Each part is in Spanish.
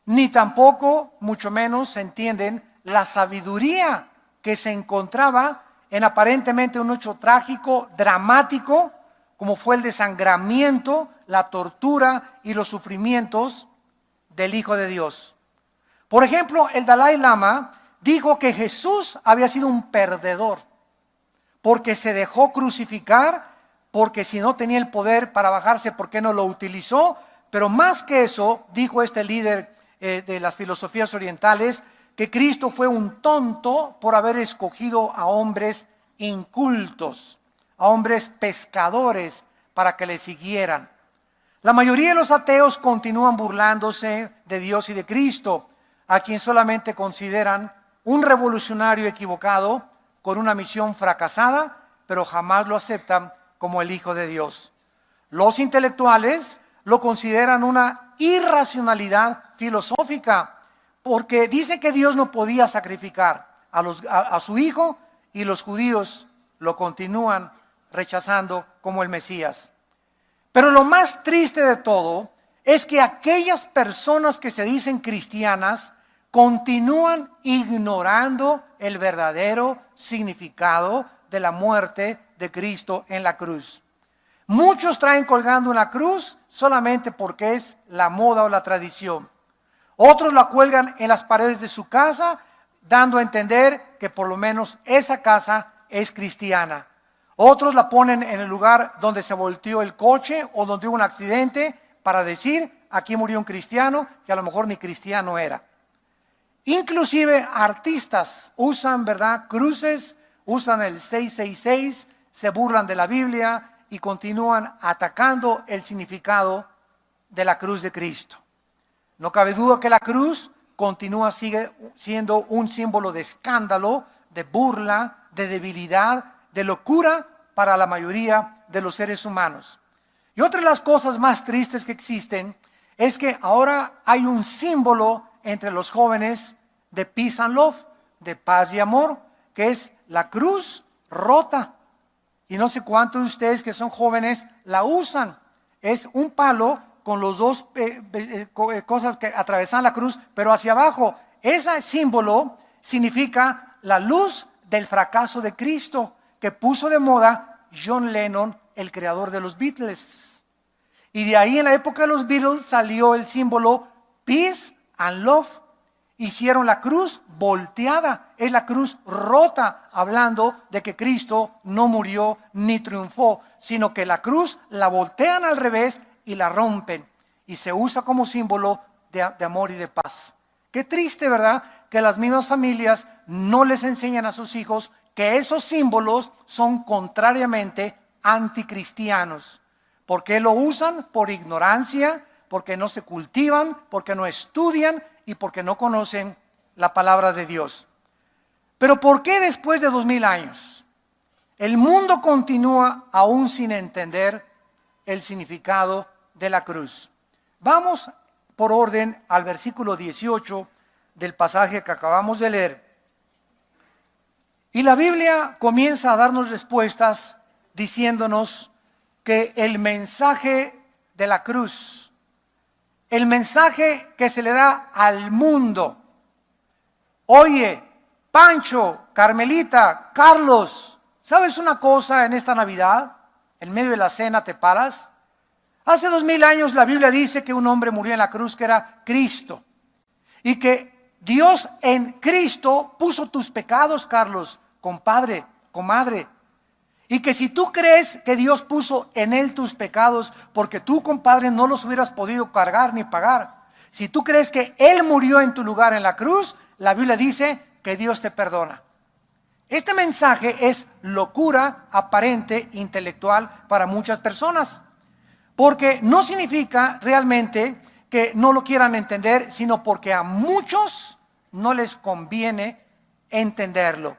ni tampoco, mucho menos, se entienden la sabiduría que se encontraba en aparentemente un hecho trágico, dramático, como fue el desangramiento, la tortura y los sufrimientos del Hijo de Dios. Por ejemplo, el Dalai Lama dijo que Jesús había sido un perdedor, porque se dejó crucificar, porque si no tenía el poder para bajarse, ¿por qué no lo utilizó? Pero más que eso, dijo este líder de las filosofías orientales, que Cristo fue un tonto por haber escogido a hombres incultos, a hombres pescadores para que le siguieran. La mayoría de los ateos continúan burlándose de Dios y de Cristo, a quien solamente consideran un revolucionario equivocado con una misión fracasada, pero jamás lo aceptan como el Hijo de Dios. Los intelectuales lo consideran una irracionalidad filosófica, porque dice que Dios no podía sacrificar a su Hijo, y los judíos lo continúan rechazando como el Mesías. Pero lo más triste de todo es que aquellas personas que se dicen cristianas continúan ignorando el verdadero significado de la muerte de Cristo en la cruz. Muchos traen colgando una cruz solamente porque es la moda o la tradición. Otros la cuelgan en las paredes de su casa, dando a entender que por lo menos esa casa es cristiana. Otros la ponen en el lugar donde se volteó el coche o donde hubo un accidente para decir, aquí murió un cristiano que a lo mejor ni cristiano era. Inclusive artistas usan, ¿verdad?, cruces, usan el 666, se burlan de la Biblia y continúan atacando el significado de la cruz de Cristo. No cabe duda que la cruz sigue siendo un símbolo de escándalo, de burla, de debilidad, de locura para la mayoría de los seres humanos. Y otra de las cosas más tristes que existen es que ahora hay un símbolo entre los jóvenes de peace and love, de paz y amor, que es la cruz rota. Y no sé cuántos de ustedes que son jóvenes la usan. Es un palo con los dos cosas que atravesan la cruz, pero hacia abajo. Ese símbolo significa la luz del fracaso de Cristo, que puso de moda John Lennon, el creador de los Beatles. Y de ahí, en la época de los Beatles, salió el símbolo Peace and Love. Hicieron la cruz volteada, es la cruz rota, hablando de que Cristo no murió ni triunfó, sino que la cruz la voltean al revés y la rompen, y se usa como símbolo de amor y de paz. Qué triste, ¿verdad?, que las mismas familias no les enseñan a sus hijos que esos símbolos son contrariamente anticristianos. ¿Por qué lo usan? Por ignorancia, porque no se cultivan, porque no estudian y porque no conocen la palabra de Dios. Pero ¿por qué después de 2000 años el mundo continúa aún sin entender el significado de la cruz? Vamos por orden al versículo 18 del pasaje que acabamos de leer. Y la Biblia comienza a darnos respuestas diciéndonos que el mensaje de la cruz, el mensaje que se le da al mundo, oye, Pancho, Carmelita, Carlos, ¿sabes una cosa en esta Navidad? En medio de la cena te paras. Hace 2000 años la Biblia dice que un hombre murió en la cruz, que era Cristo, y que Dios en Cristo puso tus pecados, Carlos, compadre, comadre. Y que si tú crees que Dios puso en él tus pecados, porque tú, compadre, no los hubieras podido cargar ni pagar. Si tú crees que él murió en tu lugar en la cruz, la Biblia dice que Dios te perdona. Este mensaje es locura aparente intelectual para muchas personas, porque no significa realmente que no lo quieran entender, sino porque a muchos no les conviene entenderlo.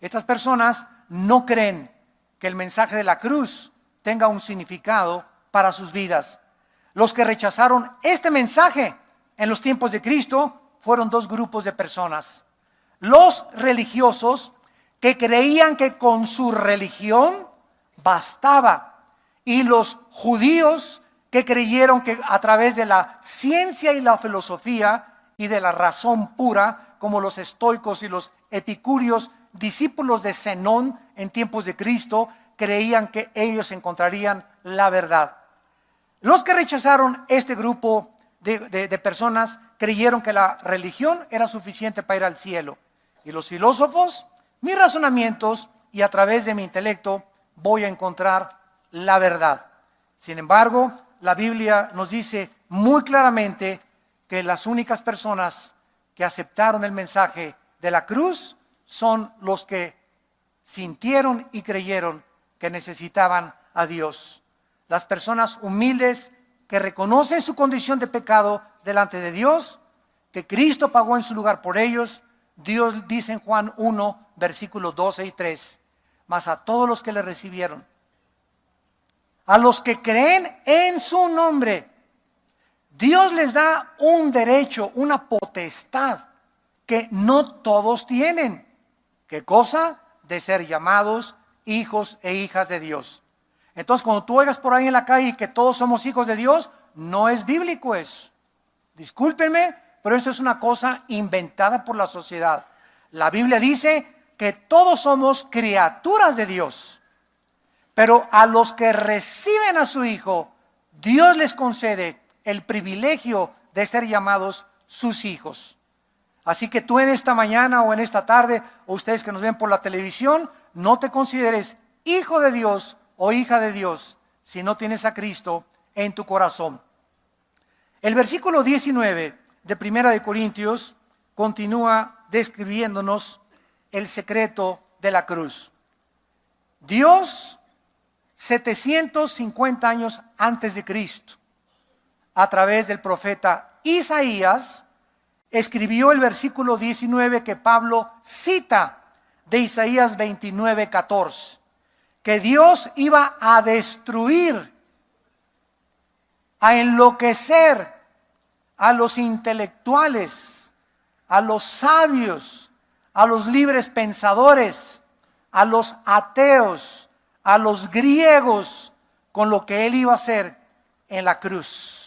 Estas personas no creen que el mensaje de la cruz tenga un significado para sus vidas. Los que rechazaron este mensaje en los tiempos de Cristo fueron dos grupos de personas. Los religiosos, que creían que con su religión bastaba, y los judíos, que creyeron que a través de la ciencia y la filosofía y de la razón pura, como los estoicos y los epicúreos, discípulos de Zenón en tiempos de Cristo, creían que ellos encontrarían la verdad. Los que rechazaron este grupo de personas creyeron que la religión era suficiente para ir al cielo. Y los filósofos, mis razonamientos y a través de mi intelecto voy a encontrar la verdad. Sin embargo, la Biblia nos dice muy claramente que las únicas personas que aceptaron el mensaje de la cruz son los que sintieron y creyeron que necesitaban a Dios. Las personas humildes que reconocen su condición de pecado delante de Dios, que Cristo pagó en su lugar por ellos. Dios dice en Juan 1, versículos 12 y 3, mas a todos los que le recibieron, a los que creen en su nombre, Dios les da un derecho, una potestad que no todos tienen. ¿Qué cosa? De ser llamados hijos e hijas de Dios. Entonces, cuando tú oigas por ahí en la calle que todos somos hijos de Dios, no es bíblico eso. Discúlpenme, pero esto es una cosa inventada por la sociedad. La Biblia dice que todos somos criaturas de Dios, pero a los que reciben a su Hijo, Dios les concede el privilegio de ser llamados sus hijos. Así que tú en esta mañana o en esta tarde, o ustedes que nos ven por la televisión, no te consideres hijo de Dios o hija de Dios si no tienes a Cristo en tu corazón. El versículo 19 de Primera de Corintios continúa describiéndonos el secreto de la cruz. Dios, 750 años antes de Cristo, a través del profeta Isaías, escribió el versículo 19 que Pablo cita de Isaías 29, 14, que Dios iba a destruir, a enloquecer a los intelectuales, a los sabios, a los libres pensadores, a los ateos, a los griegos, con lo que él iba a hacer en la cruz.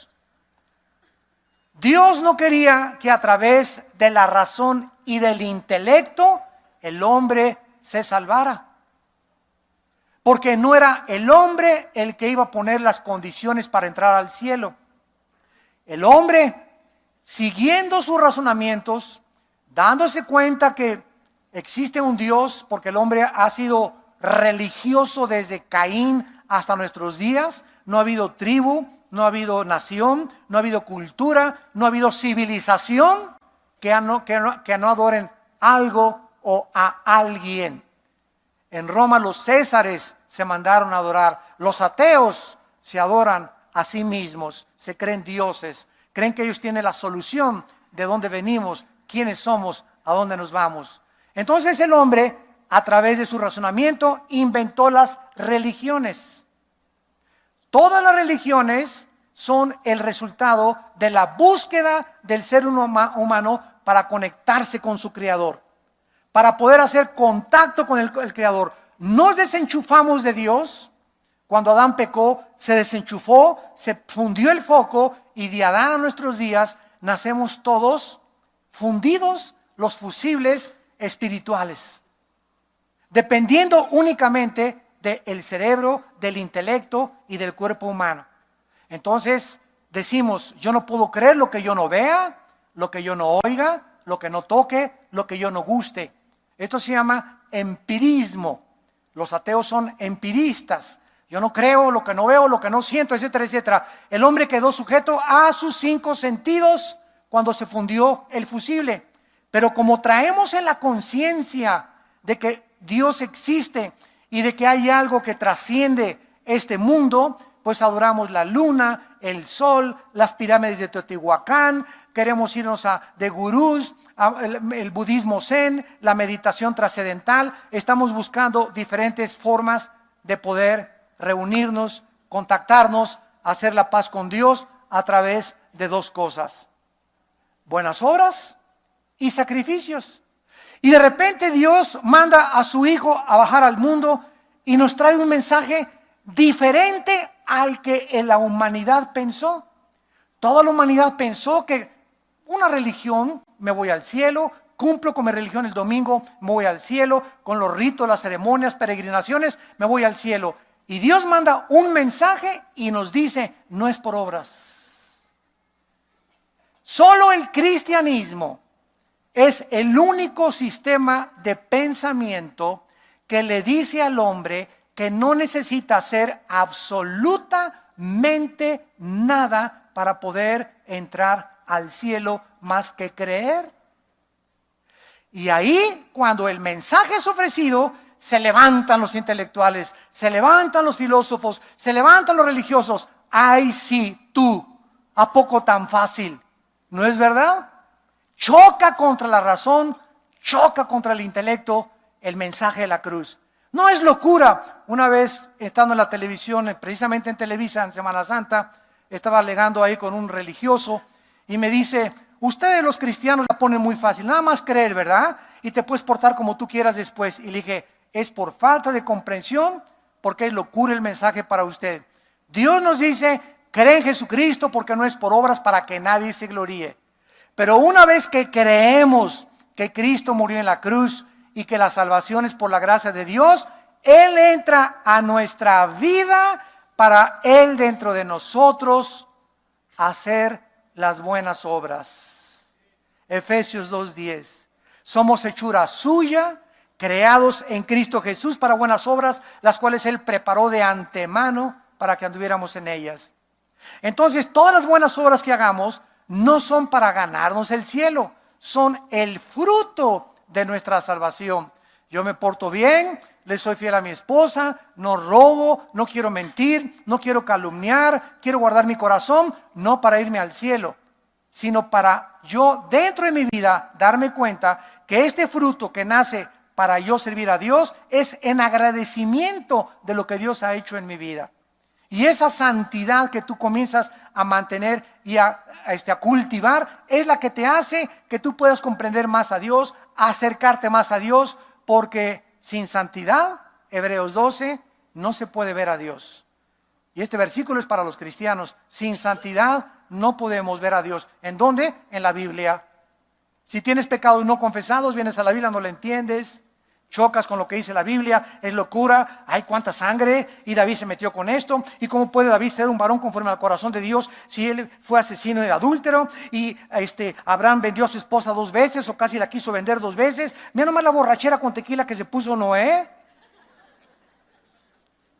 Dios no quería que a través de la razón y del intelecto el hombre se salvara, porque no era el hombre el que iba a poner las condiciones para entrar al cielo. El hombre, siguiendo sus razonamientos, dándose cuenta que existe un Dios, porque el hombre ha sido religioso desde Caín hasta nuestros días. No ha habido tribu, no ha habido nación, no ha habido cultura, no ha habido civilización que no adoren algo o a alguien. En Roma los césares se mandaron a adorar. Los ateos se adoran a sí mismos, se creen dioses, creen que ellos tienen la solución de dónde venimos, quiénes somos, a dónde nos vamos. Entonces el hombre, a través de su razonamiento, inventó las religiones. Todas las religiones son el resultado de la búsqueda del ser humano para conectarse con su Creador, para poder hacer contacto con el Creador. Nos desenchufamos de Dios. Cuando Adán pecó, se desenchufó, se fundió el foco, y de Adán a nuestros días nacemos todos fundidos, los fusibles espirituales, dependiendo únicamente del cerebro, del intelecto y del cuerpo humano. Entonces decimos, yo no puedo creer lo que yo no vea, lo que yo no oiga, lo que no toque, lo que yo no guste. Esto se llama empirismo. Los ateos son empiristas. Yo no creo lo que no veo, lo que no siento, etcétera, etcétera. El hombre quedó sujeto a sus 5 sentidos cuando se fundió el fusible. Pero como traemos en la conciencia de que Dios existe y de que hay algo que trasciende este mundo, pues adoramos la luna, el sol, las pirámides de Teotihuacán, queremos irnos de gurús, el budismo zen, la meditación trascendental. Estamos buscando diferentes formas de poder reunirnos, contactarnos, hacer la paz con Dios a través de 2 cosas: buenas obras y sacrificios. Y de repente Dios manda a su Hijo a bajar al mundo y nos trae un mensaje diferente al que en la humanidad pensó. Toda la humanidad pensó que una religión, me voy al cielo, cumplo con mi religión el domingo, me voy al cielo, con los ritos, las ceremonias, peregrinaciones, me voy al cielo. Y Dios manda un mensaje y nos dice, no es por obras. Solo el cristianismo es el único sistema de pensamiento que le dice al hombre que no necesita hacer absolutamente nada para poder entrar al cielo más que creer. Y ahí, cuando el mensaje es ofrecido, se levantan los intelectuales, se levantan los filósofos, se levantan los religiosos. Ay, sí, tú, ¿a poco tan fácil? ¿No es verdad? Choca contra la razón, choca contra el intelecto el mensaje de la cruz. No es locura. Una vez estando en la televisión, precisamente en Televisa, en Semana Santa, estaba alegando ahí con un religioso y me dice, ustedes los cristianos la ponen muy fácil, nada más creer, ¿verdad? Y te puedes portar como tú quieras después. Y le dije, es por falta de comprensión, porque es locura el mensaje para usted. Dios nos dice, cree en Jesucristo porque no es por obras para que nadie se gloríe. Pero una vez que creemos que Cristo murió en la cruz y que la salvación es por la gracia de Dios, Él entra a nuestra vida para Él dentro de nosotros hacer las buenas obras. Efesios 2:10. Somos hechura suya, creados en Cristo Jesús para buenas obras, las cuales Él preparó de antemano para que anduviéramos en ellas. Entonces, todas las buenas obras que hagamos no son para ganarnos el cielo, son el fruto de nuestra salvación. Yo me porto bien, le soy fiel a mi esposa, no robo, no quiero mentir, no quiero calumniar, quiero guardar mi corazón, no para irme al cielo, sino para yo dentro de mi vida darme cuenta que este fruto que nace para yo servir a Dios es en agradecimiento de lo que Dios ha hecho en mi vida. Y esa santidad que tú comienzas a mantener y a cultivar es la que te hace que tú puedas comprender más a Dios, acercarte más a Dios, porque sin santidad, Hebreos 12, no se puede ver a Dios. Y este versículo es para los cristianos. Sin santidad no podemos ver a Dios. ¿En dónde? En la Biblia. Si tienes pecados no confesados, vienes a la Biblia, no lo entiendes. Chocas con lo que dice la Biblia, es locura, hay cuánta sangre, y David se metió con esto, y cómo puede David ser un varón conforme al corazón de Dios si él fue asesino y adúltero, y Abraham vendió a su esposa 2 veces, o casi la quiso vender 2 veces, mira nomás la borrachera con tequila que se puso Noé.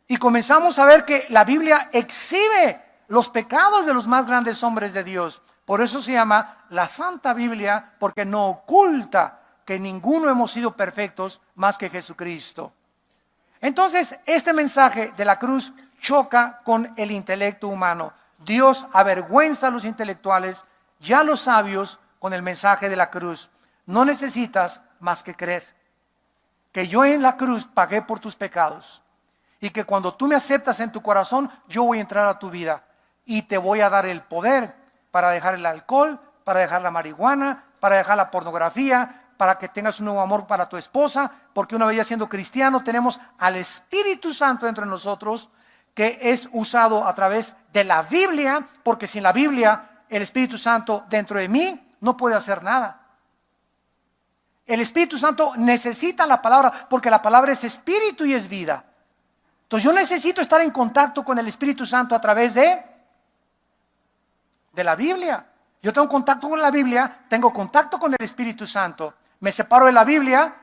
Y comenzamos a ver que la Biblia exhibe los pecados de los más grandes hombres de Dios. Por eso se llama la Santa Biblia, porque no oculta que ninguno hemos sido perfectos más que Jesucristo. Entonces, este mensaje de la cruz choca con el intelecto humano. Dios avergüenza a los intelectuales y a los sabios con el mensaje de la cruz. No necesitas más que creer que yo en la cruz pagué por tus pecados y que cuando tú me aceptas en tu corazón, yo voy a entrar a tu vida y te voy a dar el poder para dejar el alcohol, para dejar la marihuana, para dejar la pornografía, para que tengas un nuevo amor para tu esposa, porque una vez ya siendo cristiano tenemos al Espíritu Santo entre nosotros, que es usado a través de la Biblia, porque sin la Biblia el Espíritu Santo dentro de mí no puede hacer nada. El Espíritu Santo necesita la palabra, porque la palabra es espíritu y es vida. Entonces yo necesito estar en contacto con el Espíritu Santo a través de la Biblia. Yo tengo contacto con la Biblia, tengo contacto con el Espíritu Santo. Me separo de la Biblia,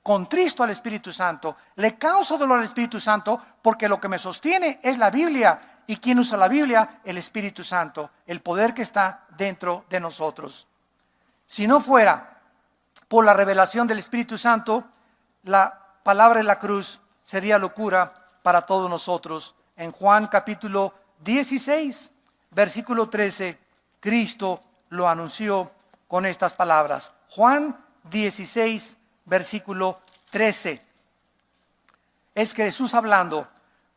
contristo al Espíritu Santo, le causo dolor al Espíritu Santo, porque lo que me sostiene es la Biblia. ¿Y quién usa la Biblia? El Espíritu Santo, el poder que está dentro de nosotros. Si no fuera por la revelación del Espíritu Santo, la palabra de la cruz sería locura para todos nosotros. En Juan capítulo 16, versículo 13, Cristo lo anunció con estas palabras. Juan 16, versículo 13. Es que Jesús hablando,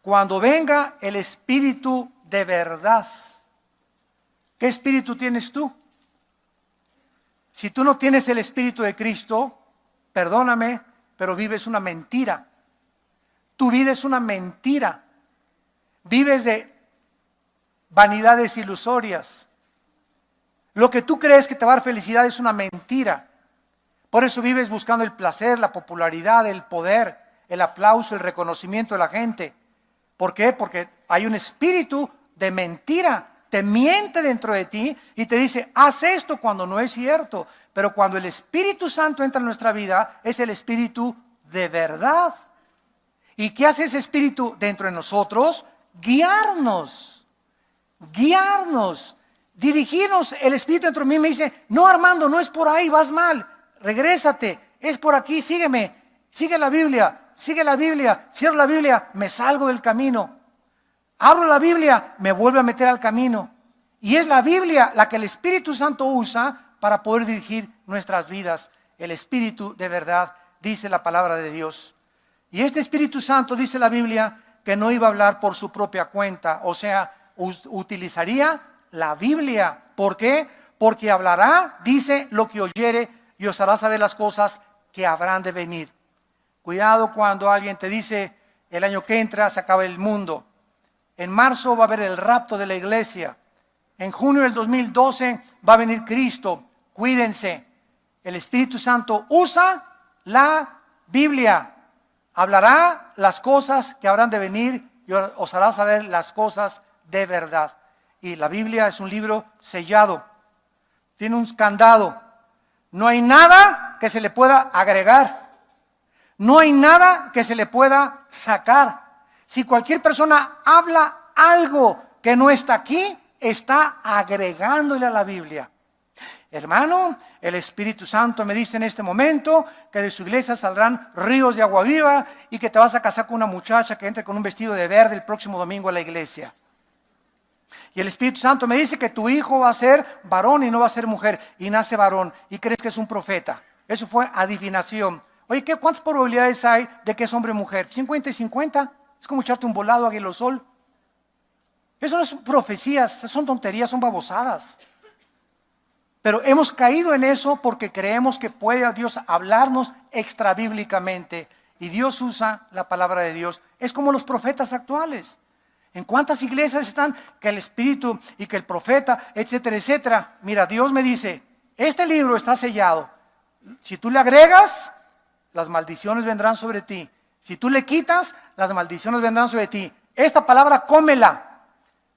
cuando venga el Espíritu de verdad. ¿Qué espíritu tienes tú? Si tú no tienes el Espíritu de Cristo, perdóname, pero vives una mentira. Tu vida es una mentira. Vives de vanidades ilusorias. Lo que tú crees que te va a dar felicidad es una mentira. Por eso vives buscando el placer, la popularidad, el poder, el aplauso, el reconocimiento de la gente. ¿Por qué? Porque hay un espíritu de mentira. Te miente dentro de ti y te dice, haz esto cuando no es cierto. Pero cuando el Espíritu Santo entra en nuestra vida, es el Espíritu de verdad. ¿Y qué hace ese Espíritu dentro de nosotros? Guiarnos, dirigirnos. El Espíritu dentro de mí me dice, no, Armando, no es por ahí, vas mal, regrésate, es por aquí, sígueme, sigue la Biblia, cierro la Biblia, me salgo del camino. Abro la Biblia, me vuelve a meter al camino. Y es la Biblia la que el Espíritu Santo usa para poder dirigir nuestras vidas. El Espíritu de verdad, dice la palabra de Dios. Y este Espíritu Santo, dice la Biblia, que no iba a hablar por su propia cuenta. O sea, utilizaría la Biblia. ¿Por qué? Porque hablará, dice, lo que oyere y os hará saber las cosas que habrán de venir. Cuidado cuando alguien te dice, el año que entra se acaba el mundo. En marzo va a haber el rapto de la iglesia. En junio del 2012 va a venir Cristo. Cuídense. El Espíritu Santo usa la Biblia. Hablará las cosas que habrán de venir y os hará saber las cosas de verdad. Y la Biblia es un libro sellado. Tiene un candado. No hay nada que se le pueda agregar. No hay nada que se le pueda sacar. Si cualquier persona habla algo que no está aquí, está agregándole a la Biblia. Hermano, el Espíritu Santo me dice en este momento que de su iglesia saldrán ríos de agua viva y que te vas a casar con una muchacha que entre con un vestido de verde el próximo domingo a la iglesia. Y el Espíritu Santo me dice que tu hijo va a ser varón y no va a ser mujer, y nace varón y crees que es un profeta. Eso fue adivinación. Oye, ¿cuántas probabilidades hay de que es hombre o mujer? 50 y 50. Es como echarte un volado a aguilosol. Eso no son profecías, son tonterías, son babosadas. Pero hemos caído en eso porque creemos que puede Dios hablarnos extrabíblicamente. Y Dios usa la palabra de Dios. Es como los profetas actuales. ¿En cuántas iglesias están que el Espíritu y que el profeta, etcétera, etcétera? Mira, Dios me dice, este libro está sellado. Si tú le agregas, las maldiciones vendrán sobre ti. Si tú le quitas, las maldiciones vendrán sobre ti. Esta palabra cómela.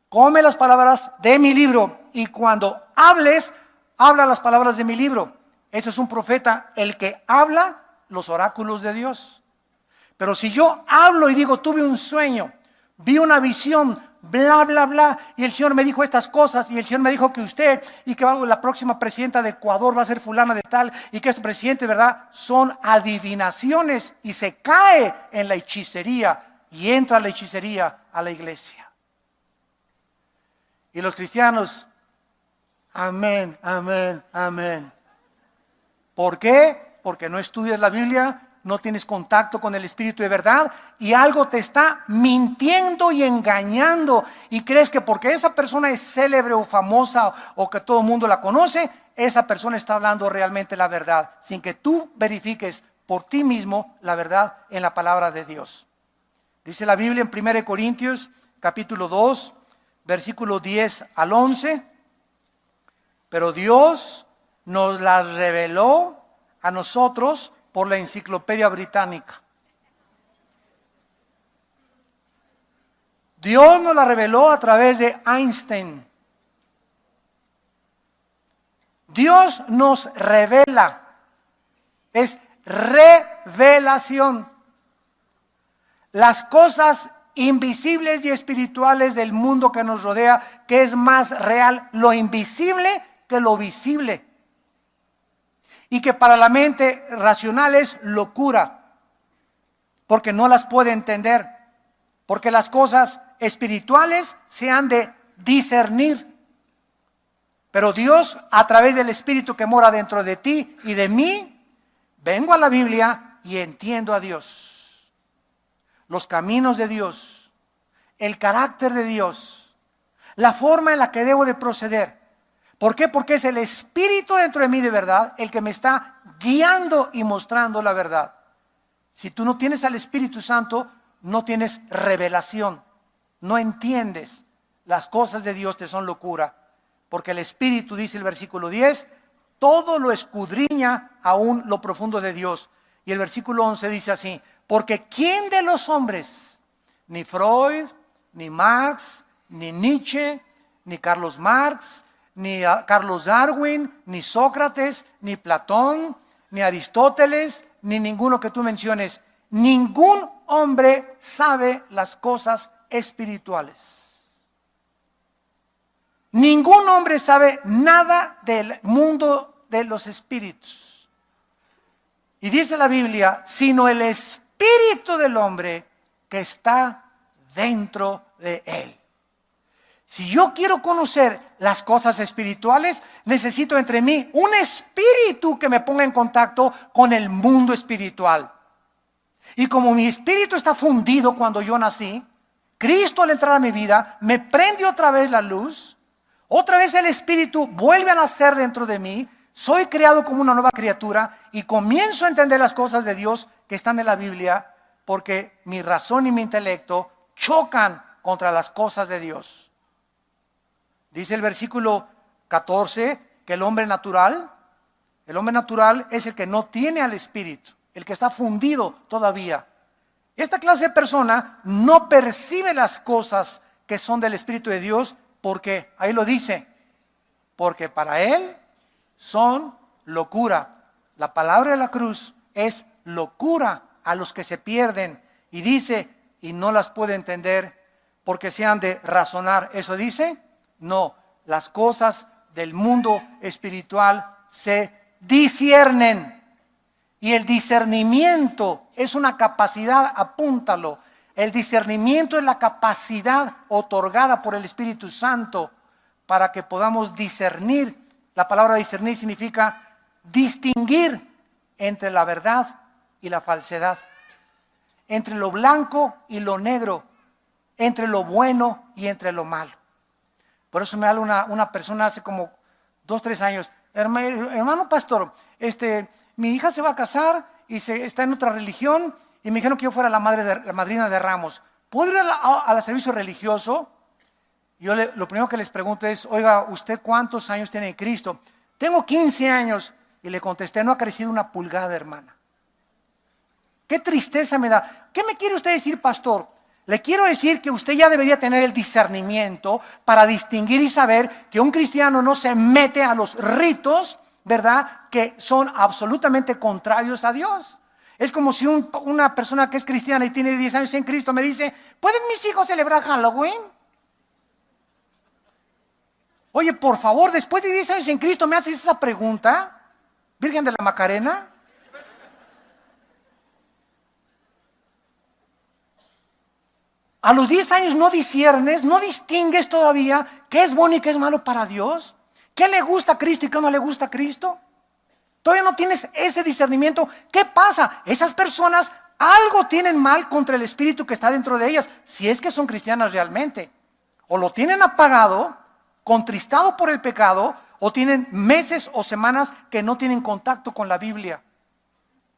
Come las palabras de mi libro. Y cuando hables, habla las palabras de mi libro. Eso es un profeta, el que habla los oráculos de Dios. Pero si yo hablo y digo, tuve un sueño, vi una visión, bla, bla, bla, y el Señor me dijo estas cosas, y el Señor me dijo que usted, y que la próxima presidenta de Ecuador va a ser fulana de tal, y que este presidente, ¿verdad? Son adivinaciones, y se cae en la hechicería, y entra la hechicería a la iglesia. Y los cristianos, amén, amén, amén. ¿Por qué? Porque no estudias la Biblia, no tienes contacto con el Espíritu de verdad y algo te está mintiendo y engañando y crees que porque esa persona es célebre o famosa o que todo el mundo la conoce, esa persona está hablando realmente la verdad, sin que tú verifiques por ti mismo la verdad en la palabra de Dios. Dice la Biblia en 1 Corintios capítulo 2, versículo 10 al 11, pero Dios nos las reveló a nosotros por la Enciclopedia Británica. Dios nos la reveló a través de Einstein. Dios nos revela. Es revelación. Las cosas invisibles y espirituales del mundo que nos rodea, que es más real lo invisible que lo visible. Y que para la mente racional es locura, porque no las puede entender, porque las cosas espirituales se han de discernir. Pero Dios, a través del Espíritu que mora dentro de ti y de mí, vengo a la Biblia y entiendo a Dios, los caminos de Dios, el carácter de Dios, la forma en la que debo de proceder. ¿Por qué? Porque es el Espíritu dentro de mí de verdad el que me está guiando y mostrando la verdad. Si tú no tienes al Espíritu Santo, no tienes revelación, no entiendes. Las cosas de Dios te son locura. porque el Espíritu, dice el versículo 10, todo lo escudriña aún lo profundo de Dios. Y el versículo 11 dice así: porque ¿quién de los hombres, ni Freud, ni Marx, ni Nietzsche, ni Carlos Marx, ni Carlos Darwin, ni Sócrates, ni Platón, ni Aristóteles, ni ninguno que tú menciones, ningún hombre sabe las cosas espirituales? Ningún hombre sabe nada del mundo de los espíritus. Y dice la Biblia, sino el espíritu del hombre que está dentro de él. Si yo quiero conocer las cosas espirituales, necesito entre mí un espíritu que me ponga en contacto con el mundo espiritual. Y como mi espíritu está fundido cuando yo nací, Cristo al entrar a mi vida me prende otra vez la luz, otra vez el espíritu vuelve a nacer dentro de mí, soy creado como una nueva criatura y comienzo a entender las cosas de Dios que están en la Biblia, porque mi razón y mi intelecto chocan contra las cosas de Dios. Dice el versículo 14 que el hombre natural es el que no tiene al Espíritu, el que está fundido todavía. Esta clase de persona no percibe las cosas que son del Espíritu de Dios, porque, ahí lo dice, porque para él son locura. La palabra de la cruz es locura a los que se pierden, y dice, y no las puede entender porque se han de razonar. ¿Eso dice? No, las cosas del mundo espiritual se disciernen. Y el discernimiento es una capacidad, apúntalo. El discernimiento es la capacidad otorgada por el Espíritu Santo para que podamos discernir. La palabra discernir significa distinguir entre la verdad y la falsedad, entre lo blanco y lo negro, entre lo bueno y entre lo malo. Por eso me habla una persona hace como 2, 3 años, hermano pastor, mi hija se va a casar y está en otra religión, y me dijeron que yo fuera la madrina de ramos. ¿Puedo ir al servicio religioso? Yo lo primero que les pregunto es, oiga, ¿usted cuántos años tiene en Cristo? Tengo 15 años. Y le contesté, no ha crecido una pulgada, hermana. Qué tristeza me da. ¿Qué me quiere usted decir, pastor? Le quiero decir que usted ya debería tener el discernimiento para distinguir y saber que un cristiano no se mete a los ritos, ¿verdad?, que son absolutamente contrarios a Dios. Es como si una persona que es cristiana y tiene 10 años en Cristo me dice, ¿pueden mis hijos celebrar Halloween? Oye, por favor, después de 10 años en Cristo me haces esa pregunta, Virgen de la Macarena. A los 10 años no disciernes, no distingues todavía qué es bueno y qué es malo para Dios, qué le gusta a Cristo y qué no le gusta a Cristo. Todavía no tienes ese discernimiento. ¿Qué pasa? Esas personas algo tienen mal contra el espíritu que está dentro de ellas, si es que son cristianas realmente. O lo tienen apagado, contristado por el pecado, o tienen meses o semanas que no tienen contacto con la Biblia.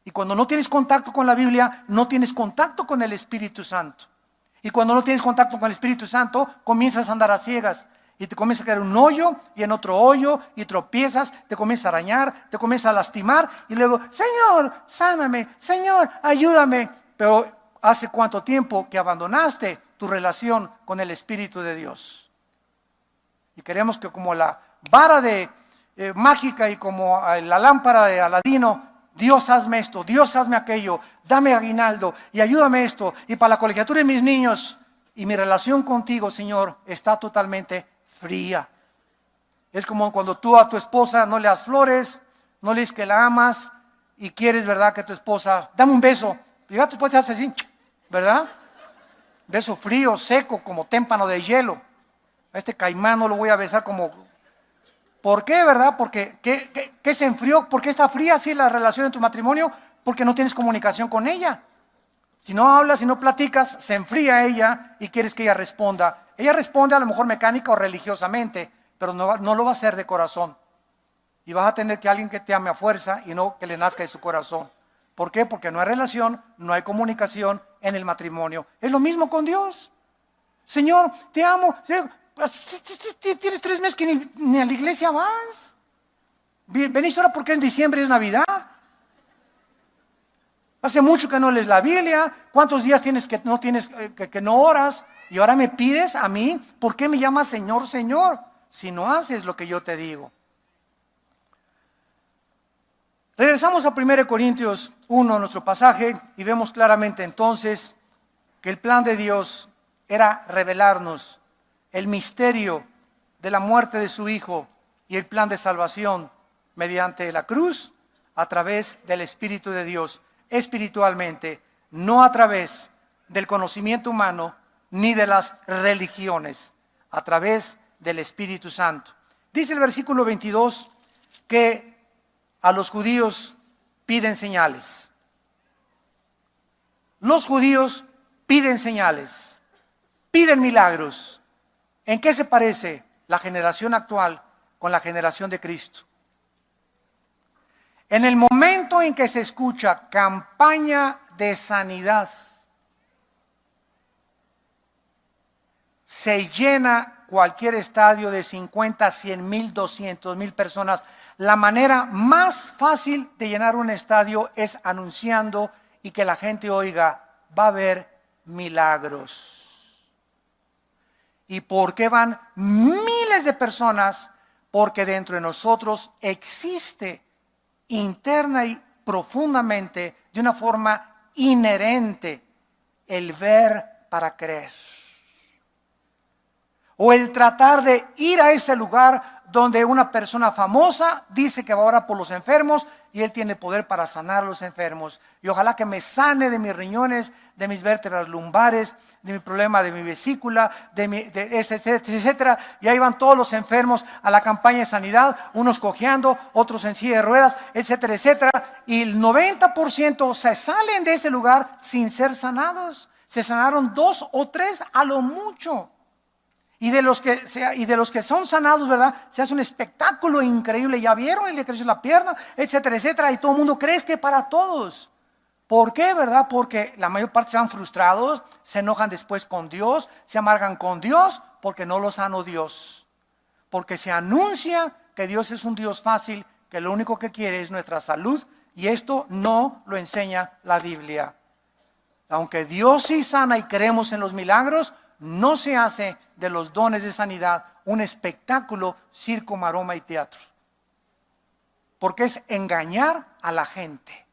Y cuando no tienes contacto con la Biblia, no tienes contacto con el Espíritu Santo. Y cuando no tienes contacto con el Espíritu Santo, comienzas a andar a ciegas. Y te comienza a caer un hoyo y en otro hoyo y tropiezas, te comienza a arañar, te comienza a lastimar y luego, Señor, sáname, Señor, ayúdame. Pero ¿hace cuánto tiempo que abandonaste tu relación con el Espíritu de Dios? Y queremos que como la vara mágica y como la lámpara de Aladino, Dios hazme esto, Dios hazme aquello, dame aguinaldo y ayúdame esto y para la colegiatura de mis niños. Y mi relación contigo, Señor, está totalmente fría. Es como cuando tú a tu esposa no le das flores, no le dices que la amas y quieres, ¿verdad?, que tu esposa, dame un beso. Y ya tu esposa te hace así, ¿verdad? Beso frío, seco, como témpano de hielo. A este caimán no lo voy a besar como... ¿Por qué, verdad? Porque ¿qué se enfrió? ¿Por qué está fría así la relación en tu matrimonio? Porque no tienes comunicación con ella. Si no hablas, si no platicas, se enfría ella y quieres que ella responda. Ella responde a lo mejor mecánica o religiosamente, pero no lo va a hacer de corazón. Y vas a tener que alguien que te ame a fuerza y no que le nazca de su corazón. ¿Por qué? Porque no hay relación, no hay comunicación en el matrimonio. Es lo mismo con Dios. Señor, te amo. pues, tienes 3 meses que ni a la iglesia vas. Venís ahora porque en diciembre es Navidad. Hace mucho que no lees la Biblia. ¿Cuántos días tienes que no oras? Y ahora me pides a mí, ¿por qué me llamas Señor, Señor? Si no haces lo que yo te digo. Regresamos a 1 Corintios 1, nuestro pasaje, y vemos claramente entonces que el plan de Dios era revelarnos el misterio de la muerte de su Hijo y el plan de salvación mediante la cruz a través del Espíritu de Dios, espiritualmente, no a través del conocimiento humano ni de las religiones, a través del Espíritu Santo. Dice el versículo 22 que a los judíos piden señales. Los judíos piden señales, piden milagros. ¿En qué se parece la generación actual con la generación de Cristo? En el momento en que se escucha campaña de sanidad, se llena cualquier estadio de 50, 100 mil, 200 mil personas. La manera más fácil de llenar un estadio es anunciando y que la gente oiga, va a haber milagros. ¿Y por qué van miles de personas? Porque dentro de nosotros existe interna y profundamente, de una forma inherente, el ver para creer. O el tratar de ir a ese lugar donde una persona famosa dice que va a orar por los enfermos y él tiene poder para sanar a los enfermos. Y ojalá que me sane de mis riñones, de mis vértebras lumbares, de mi problema de mi vesícula, etcétera. Y ahí van todos los enfermos a la campaña de sanidad, unos cojeando, otros en silla de ruedas, etcétera, etcétera. Y el 90% se salen de ese lugar sin ser sanados. Se sanaron 2 o 3 a lo mucho. Y de los que son sanados, ¿verdad? Se hace un espectáculo increíble. Ya vieron, él le creció la pierna, etcétera, etcétera. Y todo el mundo cree que para todos. ¿Por qué, verdad? Porque la mayor parte se van frustrados, se enojan después con Dios, se amargan con Dios porque no los sanó Dios. Porque se anuncia que Dios es un Dios fácil, que lo único que quiere es nuestra salud. Y esto no lo enseña la Biblia. Aunque Dios sí sana y creemos en los milagros, no se hace de los dones de sanidad un espectáculo, circo, maroma y teatro. Porque es engañar a la gente.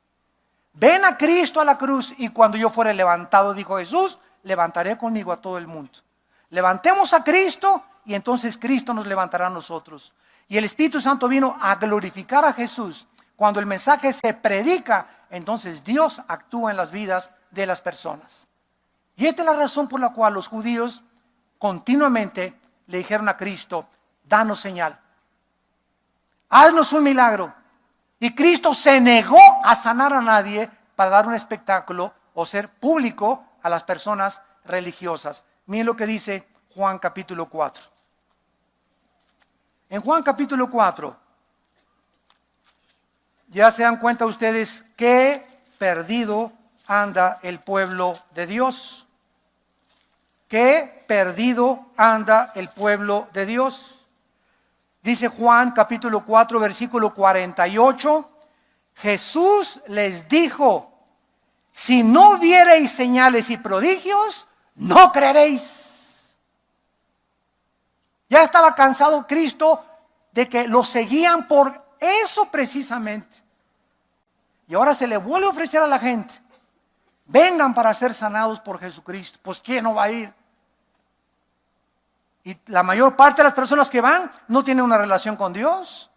Ven a Cristo a la cruz y cuando yo fuere levantado, dijo Jesús, levantaré conmigo a todo el mundo. Levantemos a Cristo y entonces Cristo nos levantará a nosotros. Y el Espíritu Santo vino a glorificar a Jesús. Cuando el mensaje se predica, entonces Dios actúa en las vidas de las personas. Y esta es la razón por la cual los judíos continuamente le dijeron a Cristo, danos señal, haznos un milagro. Y Cristo se negó a sanar a nadie para dar un espectáculo o ser público a las personas religiosas. Miren lo que dice Juan capítulo 4. En Juan capítulo 4, ya se dan cuenta ustedes que perdido anda el pueblo de Dios. Que perdido anda el pueblo de Dios. Dice Juan capítulo 4 versículo 48. Jesús les dijo, si no viereis señales y prodigios, no creeréis. Ya estaba cansado Cristo de que lo seguían por eso precisamente. Y ahora se le vuelve a ofrecer a la gente. Vengan para ser sanados por Jesucristo. Pues ¿quién no va a ir? Y la mayor parte de las personas que van no tienen una relación con Dios.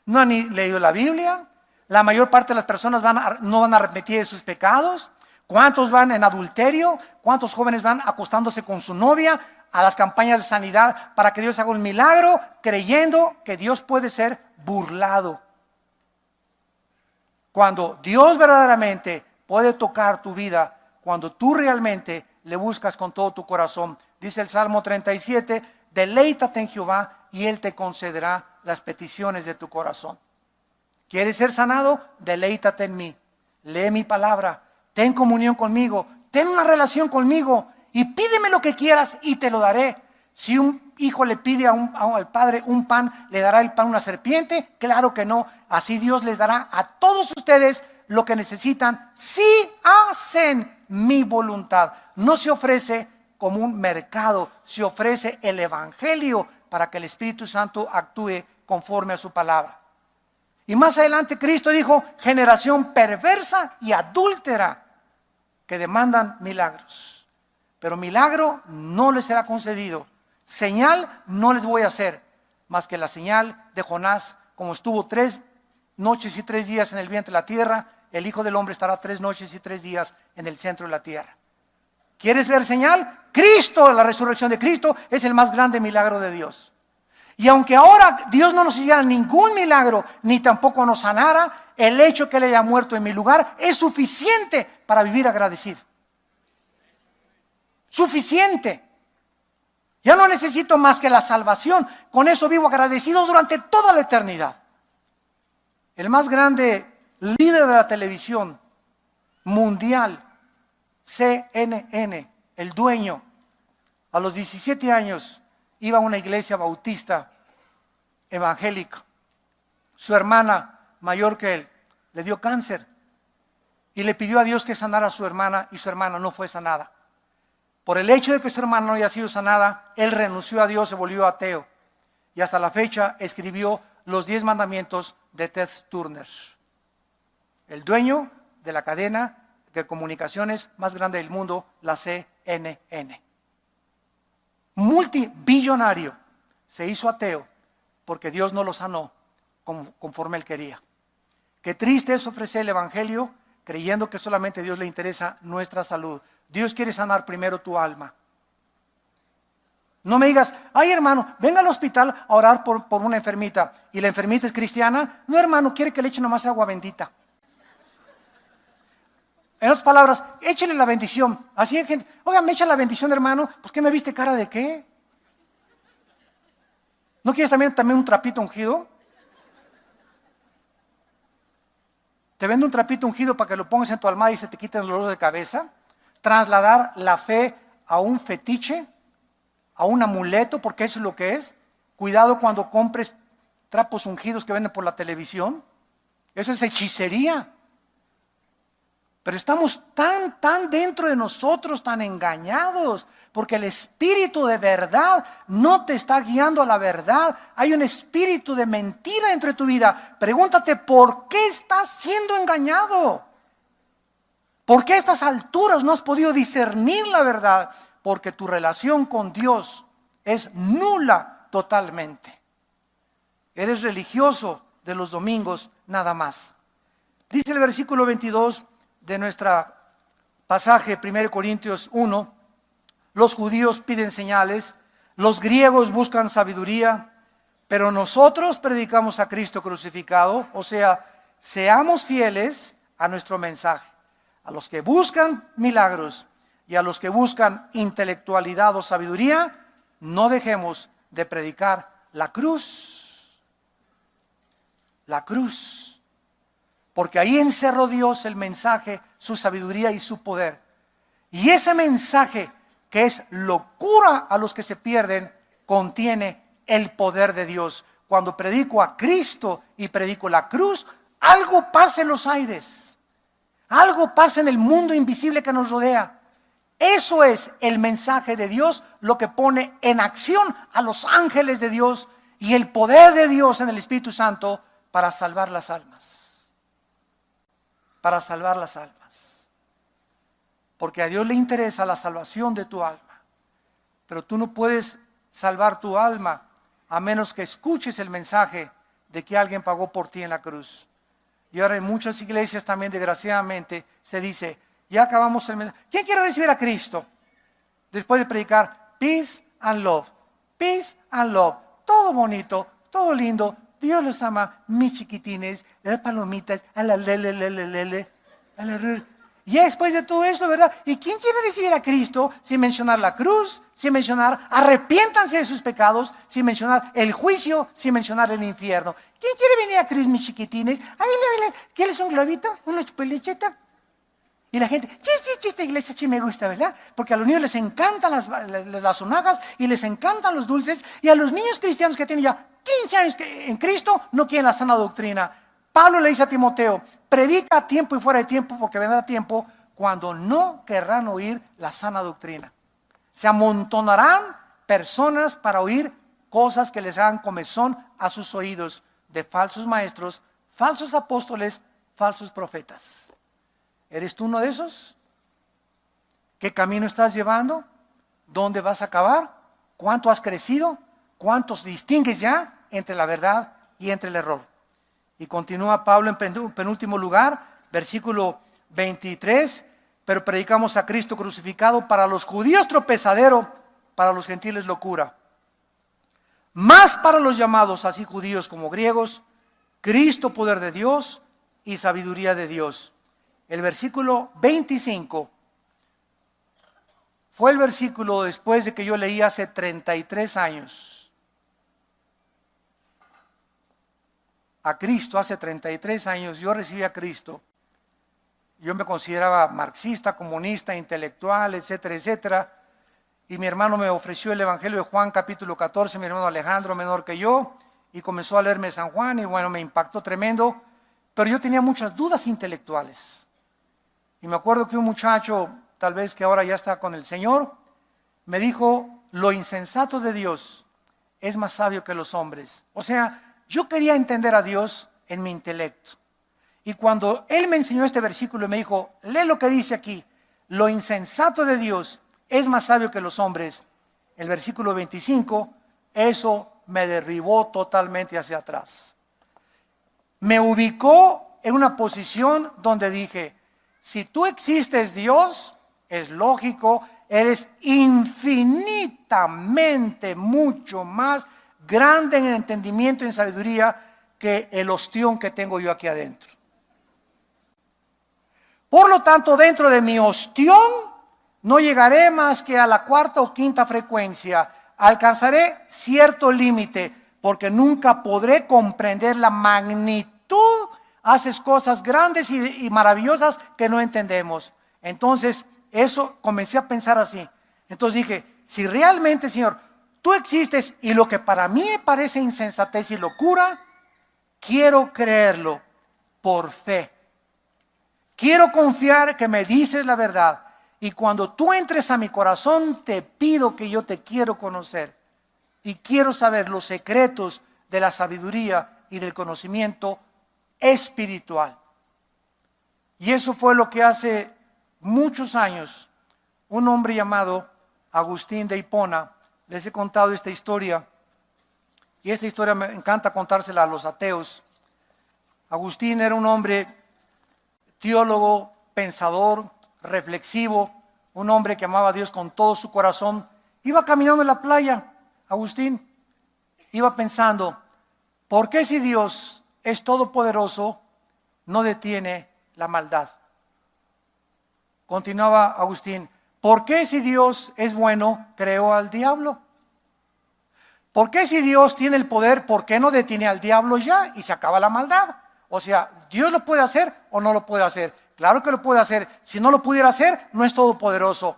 No han ni leído la Biblia. La mayor parte de las personas no van a arrepentir de sus pecados. ¿Cuántos van en adulterio? ¿Cuántos jóvenes van acostándose con su novia a las campañas de sanidad para que Dios haga un milagro, creyendo que Dios puede ser burlado? Cuando Dios verdaderamente puede tocar tu vida, cuando tú realmente le buscas con todo tu corazón. Dice el Salmo 37, deleítate en Jehová y Él te concederá las peticiones de tu corazón. ¿Quieres ser sanado? Deleítate en mí. Lee mi palabra. Ten comunión conmigo. Ten una relación conmigo. Y pídeme lo que quieras y te lo daré. Si un hijo le pide al padre un pan, ¿le dará el pan a una serpiente? Claro que no. Así Dios les dará a todos ustedes lo que necesitan si hacen mi voluntad. No se ofrece como un mercado, se ofrece el evangelio para que el Espíritu Santo actúe conforme a su palabra. Y más adelante Cristo dijo: generación perversa y adúltera que demandan milagros, pero milagro no les será concedido. Señal no les voy a hacer, más que la señal de Jonás. Como estuvo 3 noches y 3 días en el vientre de la tierra, el Hijo del Hombre estará 3 noches y 3 días en el centro de la tierra. ¿Quieres ver señal? Cristo, la resurrección de Cristo, es el más grande milagro de Dios. Y aunque ahora Dios no nos hiciera ningún milagro, ni tampoco nos sanara, el hecho que Él haya muerto en mi lugar es suficiente para vivir agradecido. Suficiente. Ya no necesito más que la salvación. Con eso vivo agradecido durante toda la eternidad. El más grande líder de la televisión mundial, CNN, el dueño, a los 17 años iba a una iglesia bautista evangélica. Su hermana, mayor que él, le dio cáncer y le pidió a Dios que sanara a su hermana, y su hermana no fue sanada. Por el hecho de que su hermana no haya sido sanada, él renunció a Dios, se volvió ateo, y hasta la fecha escribió los 10 mandamientos de Ted Turner, el dueño de la cadena de comunicaciones más grande del mundo, la CNN. Multibillonario, se hizo ateo porque Dios no lo sanó conforme él quería. Qué triste es ofrecer el evangelio creyendo que solamente a Dios le interesa nuestra salud. Dios quiere sanar primero tu alma. No me digas: ay hermano, venga al hospital a orar por una enfermita, y la enfermita es cristiana. No, hermano, quiere que le eche nomás agua bendita. En otras palabras, échele la bendición. Así hay gente: oiga, me echa la bendición, hermano. Pues ¿qué me viste cara de qué? ¿No quieres también un trapito ungido? Te vendo un trapito ungido para que lo pongas en tu almohada y se te quiten los dolores de cabeza. Trasladar la fe a un fetiche, a un amuleto, porque eso es lo que es. Cuidado cuando compres trapos ungidos que venden por la televisión. Eso es hechicería. Pero estamos tan dentro de nosotros, tan engañados, porque el espíritu de verdad no te está guiando a la verdad. Hay un espíritu de mentira dentro de tu vida. Pregúntate: ¿por qué estás siendo engañado? ¿Por qué a estas alturas no has podido discernir la verdad? Porque tu relación con Dios es nula totalmente. Eres religioso de los domingos nada más. Dice el versículo 22 de nuestro pasaje, 1 Corintios 1, los judíos piden señales, los griegos buscan sabiduría, pero nosotros predicamos a Cristo crucificado. O sea, seamos fieles a nuestro mensaje. A los que buscan milagros y a los que buscan intelectualidad o sabiduría, no dejemos de predicar la cruz. La cruz. Porque ahí encerró Dios el mensaje, su sabiduría y su poder. Y ese mensaje, que es locura a los que se pierden, contiene el poder de Dios. Cuando predico a Cristo y predico la cruz, algo pasa en los aires. Algo pasa en el mundo invisible que nos rodea. Eso es el mensaje de Dios, lo que pone en acción a los ángeles de Dios y el poder de Dios en el Espíritu Santo para salvar las almas. Para salvar las almas. Porque a Dios le interesa la salvación de tu alma. Pero tú no puedes salvar tu alma a menos que escuches el mensaje de que alguien pagó por ti en la cruz. Y ahora en muchas iglesias también, desgraciadamente, se dice: ya acabamos el mensaje. ¿Quién quiere recibir a Cristo? Después de predicar peace and love. Peace and love. Todo bonito, todo lindo. Dios los ama, mis chiquitines, las palomitas, a la lele. Y después de todo eso, ¿verdad? ¿Y quién quiere recibir a Cristo sin mencionar la cruz, sin mencionar arrepiéntanse de sus pecados, sin mencionar el juicio, sin mencionar el infierno? ¿Quién quiere venir a Cristo, mis chiquitines? Ay, ¿quieres un globito? ¿Una chupelicheta? Y la gente, sí, sí, sí, esta iglesia sí me gusta, ¿verdad? Porque a los niños les encantan las sonajas y les encantan los dulces. Y a los niños cristianos que tienen ya 15 años en Cristo no quieren la sana doctrina. Pablo le dice a Timoteo, predica a tiempo y fuera de tiempo, porque vendrá tiempo cuando no querrán oír la sana doctrina. Se amontonarán personas para oír cosas que les hagan comezón a sus oídos de falsos maestros, falsos apóstoles, falsos profetas. ¿Eres tú uno de esos? ¿Qué camino estás llevando? ¿Dónde vas a acabar? ¿Cuánto has crecido? ¿Cuántos distingues ya entre la verdad y entre el error? Y continúa Pablo en penúltimo lugar, versículo 23, pero predicamos a Cristo crucificado, para los judíos tropezadero, para los gentiles locura. Más para los llamados, así judíos como griegos, Cristo poder de Dios y sabiduría de Dios. El versículo 25 fue el versículo después de que yo leí hace 33 años. A Cristo hace 33 años yo recibí a Cristo. Yo me consideraba marxista, comunista, intelectual, etcétera, etcétera. Y mi hermano me ofreció el Evangelio de Juan capítulo 14, mi hermano Alejandro, menor que yo, y comenzó a leerme San Juan y bueno, me impactó tremendo. Pero yo tenía muchas dudas intelectuales. Y me acuerdo que un muchacho, tal vez que ahora ya está con el Señor, me dijo, lo insensato de Dios es más sabio que los hombres. O sea, yo quería entender a Dios en mi intelecto. Y cuando él me enseñó este versículo y me dijo, lee lo que dice aquí, lo insensato de Dios es más sabio que los hombres. El versículo 25, eso me derribó totalmente hacia atrás. Me ubicó en una posición donde dije, si tú existes, Dios, es lógico, eres infinitamente mucho más grande en entendimiento y en sabiduría que el ostión que tengo yo aquí adentro. Por lo tanto, dentro de mi ostión no llegaré más que a la cuarta o quinta frecuencia. Alcanzaré cierto límite porque nunca podré comprender la magnitud. Haces cosas grandes y maravillosas que no entendemos. Entonces, eso comencé a pensar así. Entonces dije, si realmente, Señor, tú existes y lo que para mí me parece insensatez y locura, quiero creerlo por fe. Quiero confiar que me dices la verdad. Y cuando tú entres a mi corazón, te pido que yo te quiero conocer. Y quiero saber los secretos de la sabiduría y del conocimiento espiritual. Y eso fue lo que hace muchos años un hombre llamado Agustín de Hipona, les he contado esta historia, y esta historia me encanta contársela a los ateos. Agustín era un hombre teólogo, pensador, reflexivo, un hombre que amaba a Dios con todo su corazón. Iba caminando en la playa, Agustín, iba pensando, ¿por qué si Dios es todopoderoso, no detiene la maldad? Continuaba Agustín, ¿por qué si Dios es bueno, creó al diablo? ¿Por qué si Dios tiene el poder, por qué no detiene al diablo ya y se acaba la maldad? O sea, ¿Dios lo puede hacer o no lo puede hacer? Claro que lo puede hacer. Si no lo pudiera hacer, no es todopoderoso.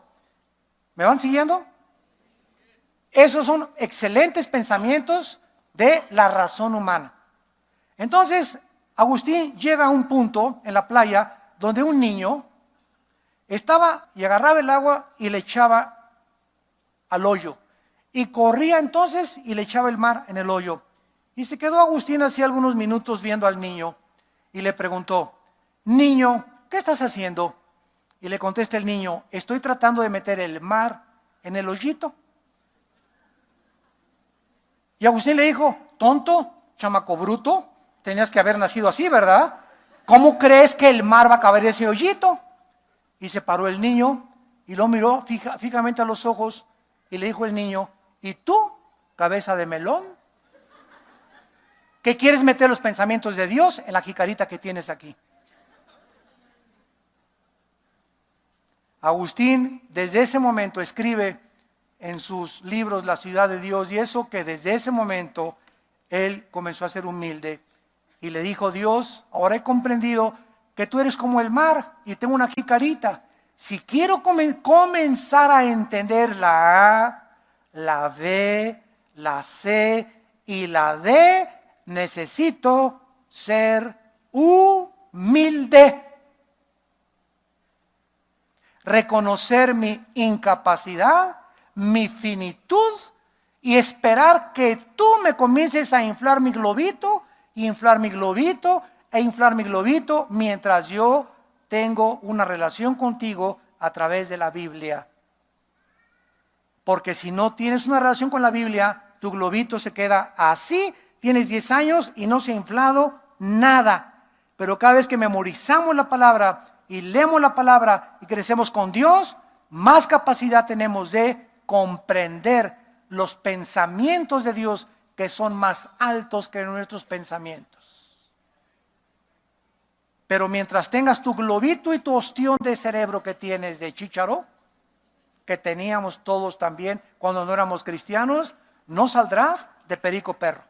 ¿Me van siguiendo? Esos son excelentes pensamientos de la razón humana. Entonces, Agustín llega a un punto en la playa donde un niño estaba y agarraba el agua y le echaba al hoyo. Y corría entonces y le echaba el mar en el hoyo. Y se quedó Agustín así algunos minutos viendo al niño y le preguntó, niño, ¿qué estás haciendo? Y le contesta el niño, estoy tratando de meter el mar en el hoyito. Y Agustín le dijo, tonto, chamaco bruto, tenías que haber nacido así, ¿verdad? ¿Cómo crees que el mar va a caber en ese hoyito? Y se paró el niño y lo miró fijamente a los ojos y le dijo el niño, ¿y tú, cabeza de melón? ¿Qué quieres meter los pensamientos de Dios en la jicarita que tienes aquí? Agustín desde ese momento escribe en sus libros La ciudad de Dios, y eso que desde ese momento él comenzó a ser humilde y le dijo, Dios, ahora he comprendido que tú eres como el mar y tengo una jicarita. Si quiero comenzar a entender la A, la B, la C y la D, necesito ser humilde. Reconocer mi incapacidad, mi finitud y esperar que tú me comiences a inflar mi globito, inflar mi globito e inflar mi globito mientras yo tengo una relación contigo a través de la Biblia. Porque si no tienes una relación con la Biblia, tu globito se queda así, tienes 10 años y no se ha inflado nada. Pero cada vez que memorizamos la palabra y leemos la palabra y crecemos con Dios, más capacidad tenemos de comprender los pensamientos de Dios, que son más altos que nuestros pensamientos. Pero mientras tengas tu globito y tu ostión de cerebro que tienes de chícharo, que teníamos todos también cuando no éramos cristianos, no saldrás de perico perro.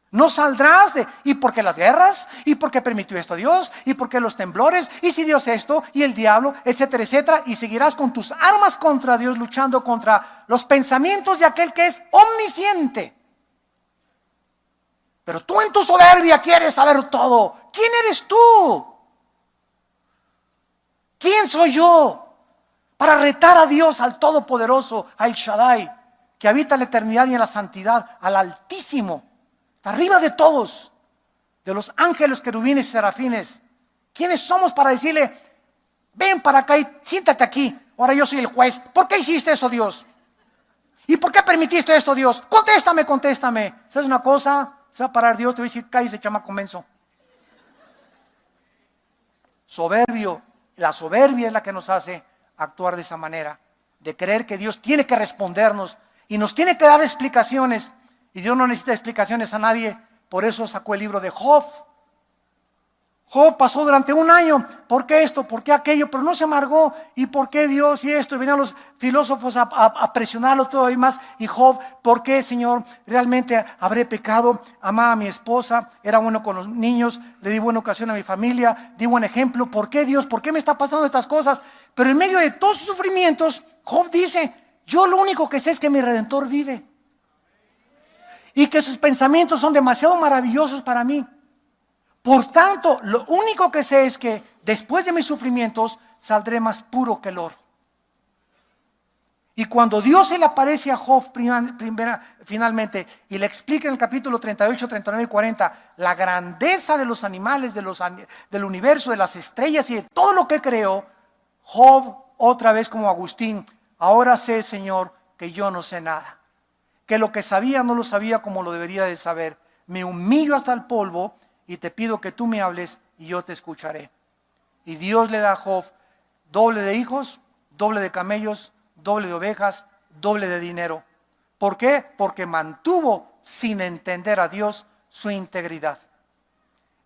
No saldrás de, ¿y por qué las guerras? ¿Y por qué permitió esto Dios? ¿Y por qué los temblores? ¿Y si Dios esto? ¿Y el diablo? Etcétera, etcétera. Y seguirás con tus armas contra Dios, luchando contra los pensamientos de aquel que es omnisciente. Pero tú en tu soberbia quieres saber todo. ¿Quién eres tú? ¿Quién soy yo para retar a Dios, al Todopoderoso, al Shaddai, que habita en la eternidad y en la santidad, al Altísimo, arriba de todos, de los ángeles, querubines y serafines? ¿Quiénes somos para decirle, ven para acá y siéntate aquí? Ahora yo soy el juez. ¿Por qué hiciste eso, Dios? ¿Y por qué permitiste esto, Dios? Contéstame, contéstame. ¿Sabes una cosa? Se va a parar Dios, te va a decir, cállese, chamaco menso. Soberbio. La soberbia es la que nos hace actuar de esa manera, de creer que Dios tiene que respondernos y nos tiene que dar explicaciones. Y Dios no necesita explicaciones a nadie. Por eso sacó el libro de Job. Job pasó durante un año, ¿por qué esto? ¿Por qué aquello? Pero no se amargó. ¿Y por qué Dios y esto? Y venían los filósofos a presionarlo todo y más. Y Job, ¿por qué, Señor? ¿Realmente habré pecado? Amaba a mi esposa, era bueno con los niños, le di buena ocasión a mi familia, di buen ejemplo. ¿Por qué, Dios? ¿Por qué me está pasando estas cosas? Pero en medio de todos sus sufrimientos, Job dice, yo lo único que sé es que mi Redentor vive. Y que sus pensamientos son demasiado maravillosos para mí. Por tanto, lo único que sé es que después de mis sufrimientos saldré más puro que el oro. Y cuando Dios se le aparece a Job finalmente y le explica en el capítulo 38, 39 y 40 la grandeza de los animales, del universo, de las estrellas y de todo lo que creó, Job otra vez como Agustín, ahora sé, Señor, que yo no sé nada. Que lo que sabía no lo sabía como lo debería de saber. Me humillo hasta el polvo y te pido que tú me hables y yo te escucharé. Y Dios le da a Job doble de hijos, doble de camellos, doble de ovejas, doble de dinero. ¿Por qué? Porque mantuvo sin entender a Dios su integridad.